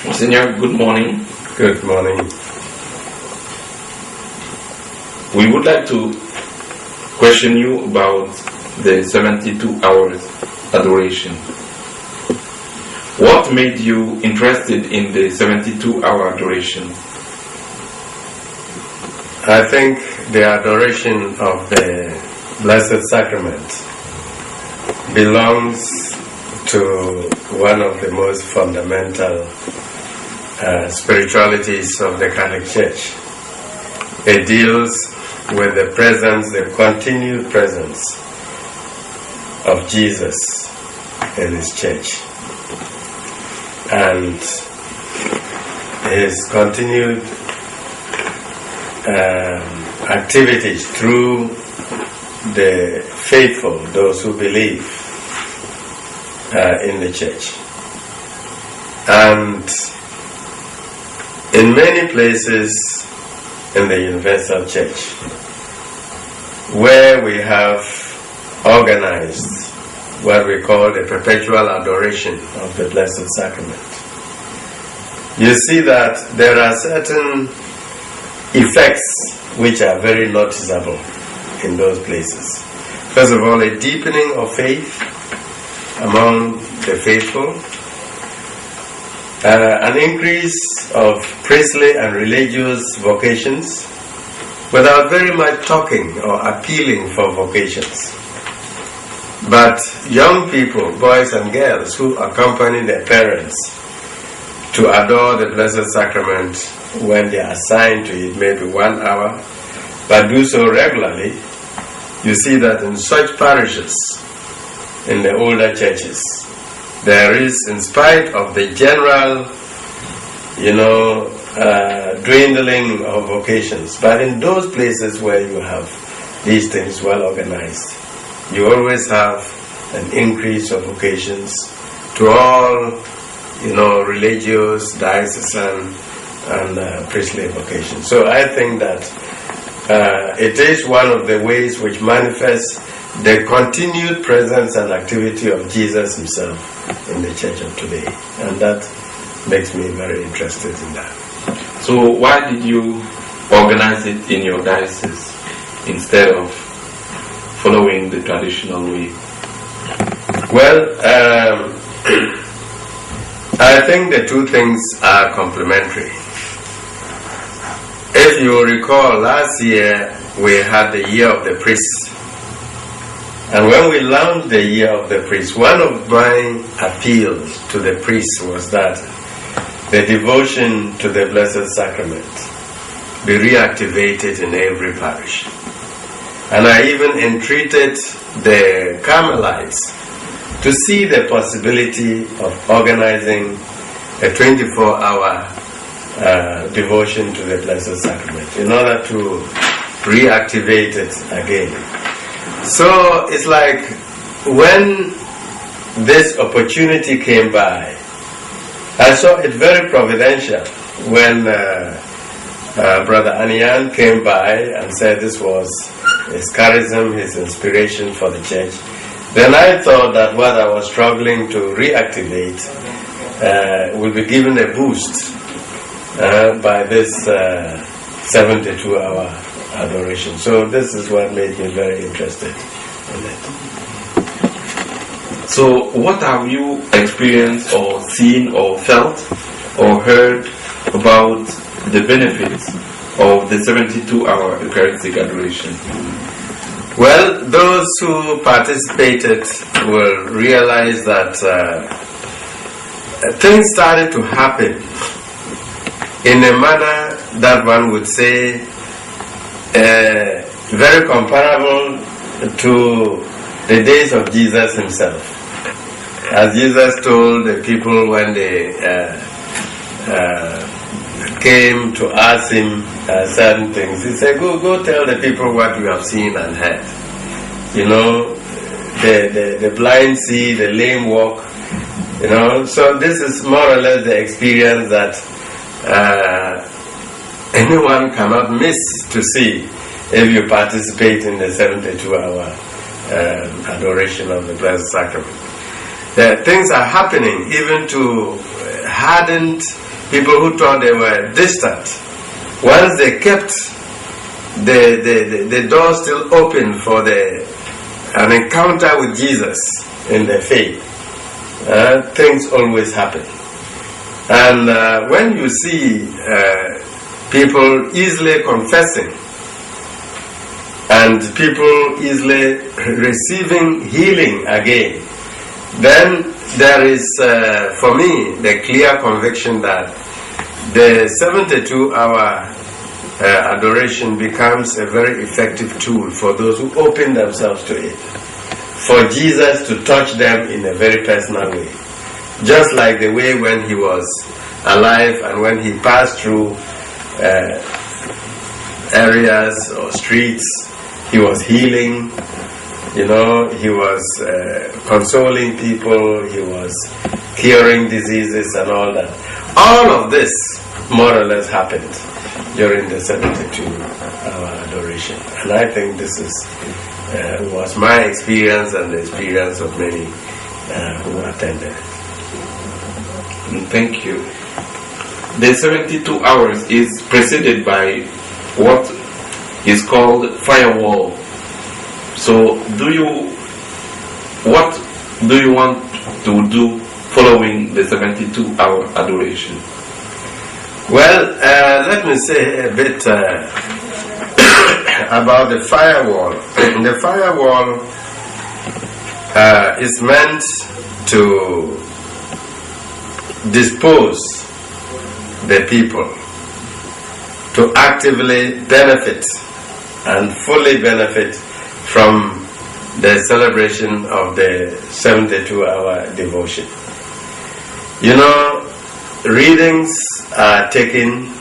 Monsignor, good morning. Good morning. We would like to question you about the 72 hours adoration. What made you interested in the 72-hour adoration? I think the adoration of the Blessed Sacrament belongs to one of the most fundamental spiritualities of the Catholic Church. It deals with the presence, the continued presence of Jesus in His church and His continued activities through the faithful, those who believe in the church. And in many places in the Universal Church, where we have organized what we call the perpetual adoration of the Blessed Sacrament, you see that there are certain effects which are very noticeable in those places. First of all, a deepening of faith among the faithful, an increase of priestly and religious vocations without very much talking or appealing for vocations. But young people, boys and girls who accompany their parents to adore the Blessed Sacrament when they are assigned to it, maybe 1 hour, but do so regularly, you see that in such parishes, in the older churches, there is, in spite of the general, dwindling of vocations, but in those places where you have these things well organized, you always have an increase of vocations to all, religious, diocesan, and priestly vocations. So I think that it is one of the ways which manifests the continued presence and activity of Jesus Himself in the church of today. And that makes me very interested in that. So why did you organize it in your diocese instead of following the traditional way? Well, I think the two things are complementary. If you recall, last year we had the Year of the Priest. And when we launched the Year of the Priest, one of my appeals to the priests was that the devotion to the Blessed Sacrament be reactivated in every parish. And I even entreated the Carmelites to see the possibility of organizing a 24-hour devotion to the Blessed Sacrament in order to reactivate it again. So it's like when this opportunity came by, I saw it very providential when Brother Anian came by and said this was his charism, his inspiration for the church. Then I thought that what I was struggling to reactivate would be given a boost by this 72-hour adoration. So this is what made me very interested in it. So what have you experienced or seen or felt or heard about the benefits of the 72-hour Eucharistic adoration? Well, those who participated will realize that things started to happen in a manner that one would say very comparable to the days of Jesus Himself. As Jesus told the people when they came to ask Him certain things, He said, go tell the people what you have seen and heard. The blind see, the lame walk, So this is more or less the experience that anyone cannot miss to see if you participate in the 72-hour adoration of the Blessed Sacrament. Things are happening even to hardened people who thought they were distant, once they kept the door still open for an encounter with Jesus in their faith, things always happen. And when you see people easily confessing and people easily receiving healing again, then there is, for me, the clear conviction that the 72-hour adoration becomes a very effective tool for those who open themselves to it, for Jesus to touch them in a very personal way. Just like the way when he was alive and when he passed through areas or streets, he was healing, he was consoling people, he was curing diseases and all that. All of this more or less happened during the 72-hour adoration. And I think this was my experience and the experience of many who attended. Thank you. The 72 hours is preceded by what is called firewall. So what do you want to do following the 72-hour adoration? Well, let me say a bit about the firewall. The firewall is meant to dispose the people to actively benefit and fully benefit from the celebration of the 72-hour devotion. Readings are taken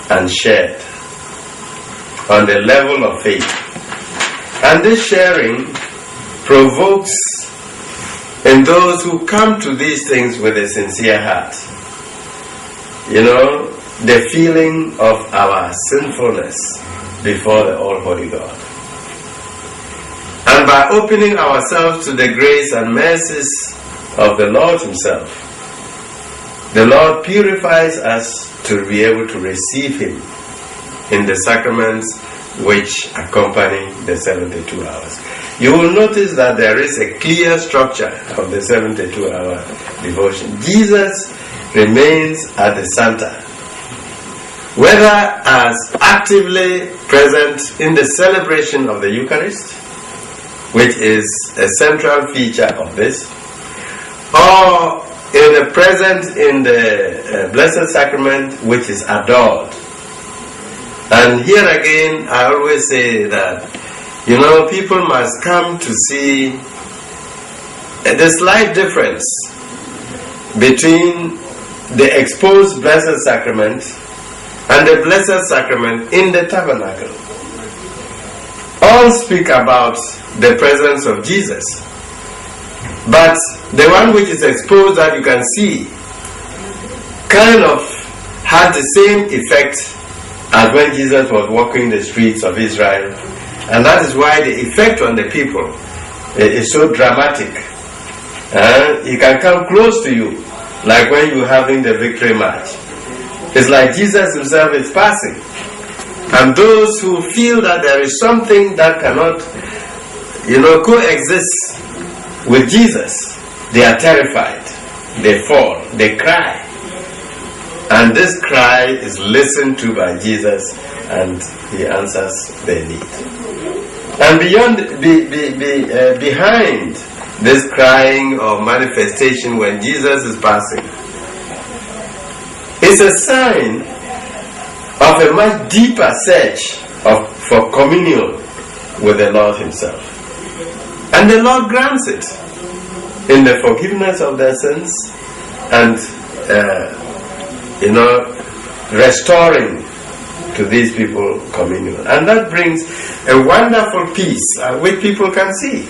and shared on the level of faith. And this sharing provokes in those who come to these things with a sincere heart, the feeling of our sinfulness before the All-Holy God. And by opening ourselves to the grace and mercies of the Lord Himself, the Lord purifies us to be able to receive Him in the sacraments which accompany the 72 hours. You will notice that there is a clear structure of the 72-hour devotion. Jesus remains at the center, whether as actively present in the celebration of the Eucharist, which is a central feature of this, or in the present in the Blessed Sacrament, which is adored. And here again, I always say that, people must come to see the slight difference between the exposed Blessed Sacrament and the Blessed Sacrament in the tabernacle. All speak about the presence of Jesus, but the one which is exposed that you can see kind of had the same effect as when Jesus was walking the streets of Israel, and that is why the effect on the people is so dramatic. He can come close to you, like when you're having the victory march. It's like Jesus Himself is passing, and those who feel that there is something that cannot, coexist with Jesus, they are terrified, they fall, they cry. And this cry is listened to by Jesus, and He answers their need. And behind this crying or manifestation when Jesus is passing, is a sign of a much deeper search for communion with the Lord Himself. And the Lord grants it in the forgiveness of their sins and restoring to these people communion. And that brings a wonderful peace which people can see.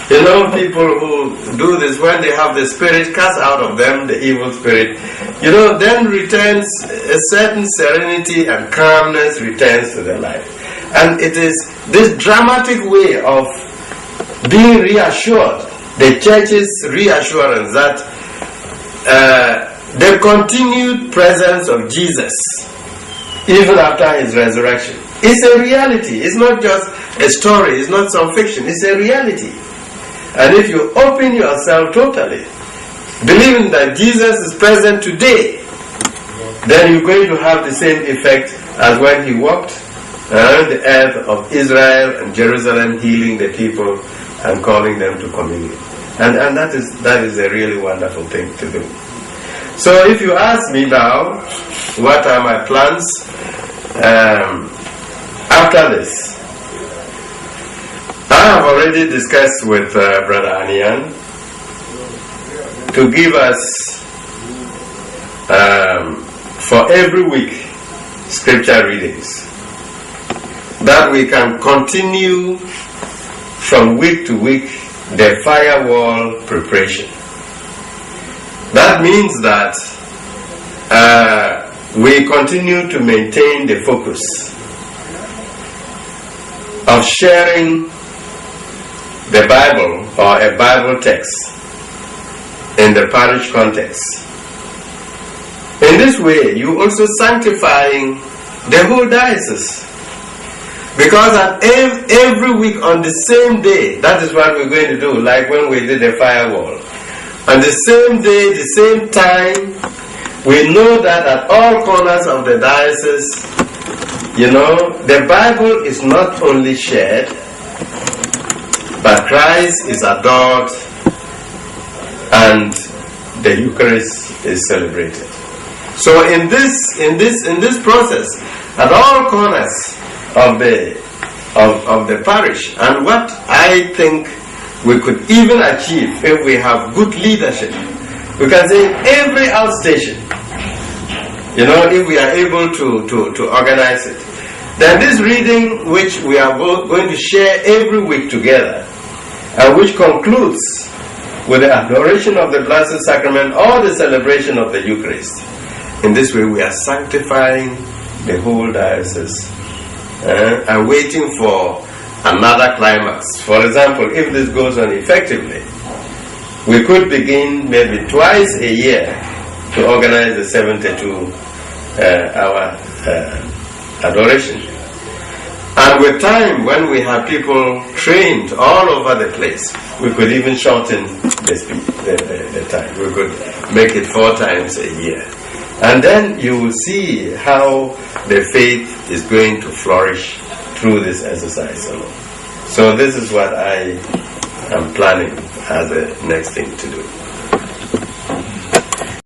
People who do this, when they have the Spirit cast out of them, the evil spirit, then returns a certain serenity and calmness returns to their life. And it is this dramatic way of being reassured, the church's reassurance that the continued presence of Jesus even after his resurrection. It's a reality. It's not just a story. It's not some fiction. It's a reality. And if you open yourself totally, believing that Jesus is present today, then you're going to have the same effect as when he walked around the earth of Israel and Jerusalem, healing the people and calling them to communion. And that is a really wonderful thing to do. So if you ask me now, what are my plans after this? I have already discussed with Brother Anian to give us for every week scripture readings, that we can continue from week to week the firewall preparation. That means that we continue to maintain the focus of sharing the Bible or a Bible text in the parish context. In this way, you also sanctifying the whole diocese. Because at every week on the same day, that is what we're going to do, like when we did the firewall. On the same day, the same time, we know that at all corners of the diocese, the Bible is not only shared, but Christ is adored and the Eucharist is celebrated. So in this process, at all corners of the parish, and what I think we could even achieve if we have good leadership, we can say every outstation, if we are able to organize it, then this reading which we are going to share every week together, and which concludes with the adoration of the Blessed Sacrament or the celebration of the Eucharist. In this way we are sanctifying the whole diocese and waiting for another climax. For example, if this goes on effectively, we could begin maybe twice a year to organize the 72-hour adoration. And with time, when we have people trained all over the place, we could even shorten the time. We could make it 4 times a year. And then you will see how the faith is going to flourish through this exercise alone. So this is what I am planning as the next thing to do.